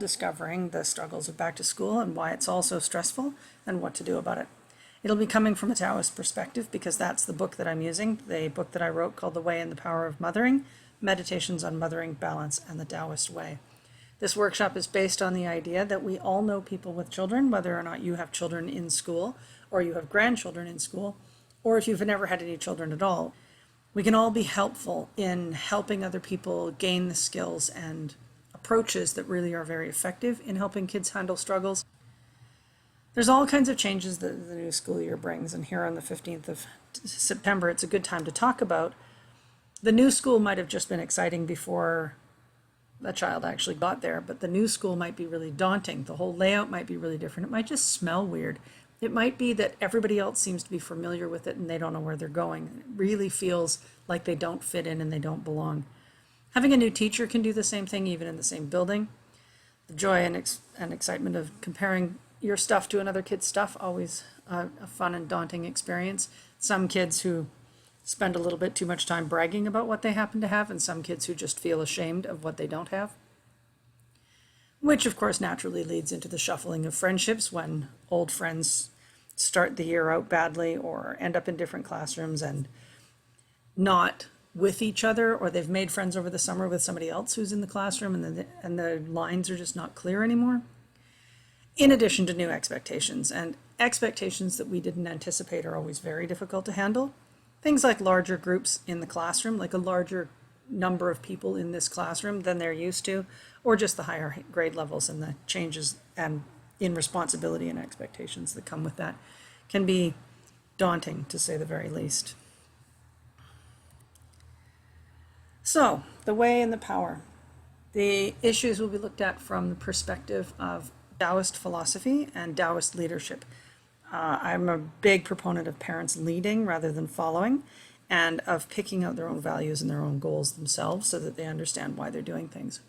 discovering the struggles of back to school and why it's all so stressful and what to do about it. It'll be coming from a Taoist perspective because that's the book that I'm using, the book that I wrote called The Way and the Power of Mothering, Meditations on Mothering, Balance, and the Taoist Way. This workshop is based on the idea that we all know people with children, whether or not you have children in school or you have grandchildren in school, or if you've never had any children at all. We can all be helpful in helping other people gain the skills and approaches that really are very effective in helping kids handle struggles. There's all kinds of changes that the new school year brings, and here on the 15th of September, it's a good time to talk about. The new school might have just been exciting before the child actually got there, but the new school might be really daunting. The whole layout might be really different. It might just smell weird. It might be that everybody else seems to be familiar with it and they don't know where they're going. It really feels like they don't fit in and they don't belong. Having a new teacher can do the same thing even in the same building. The joy and excitement of comparing your stuff to another kid's stuff, always a fun and daunting experience. Some kids who spend a little bit too much time bragging about what they happen to have, and some kids who just feel ashamed of what they don't have. Which, of course, naturally leads into the shuffling of friendships when old friends start the year out badly or end up in different classrooms and not with each other, or they've made friends over the summer with somebody else who's in the classroom and the lines are just not clear anymore. In addition to new expectations, and expectations that we didn't anticipate are always very difficult to handle. Things like larger groups in the classroom, like a larger number of people in this classroom than they're used to, or just the higher grade levels and the changes and in responsibility and expectations that come with that can be daunting, to say the very least. So, the way and the power. The issues will be looked at from the perspective of Taoist philosophy and Taoist leadership. I'm a big proponent of parents leading rather than following, and of picking out their own values and their own goals themselves so that they understand why they're doing things.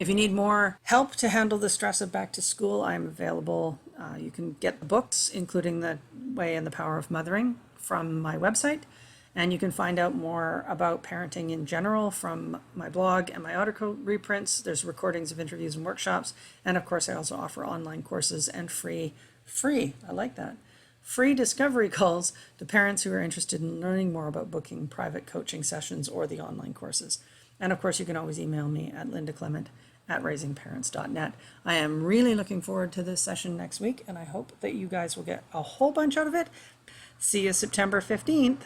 If you need more help to handle the stress of back to school, I'm available. You can get the books, including The Way and the Power of Mothering, from my website, and you can find out more about parenting in general from my blog and my article reprints. There's recordings of interviews and workshops, and of course I also offer online courses and free, I like that, free discovery calls to parents who are interested in learning more about booking private coaching sessions or the online courses. And of course, you can always email me at lindaclement@raisingparents.net. I am really looking forward to this session next week, and I hope that you guys will get a whole bunch out of it. See you September 15th.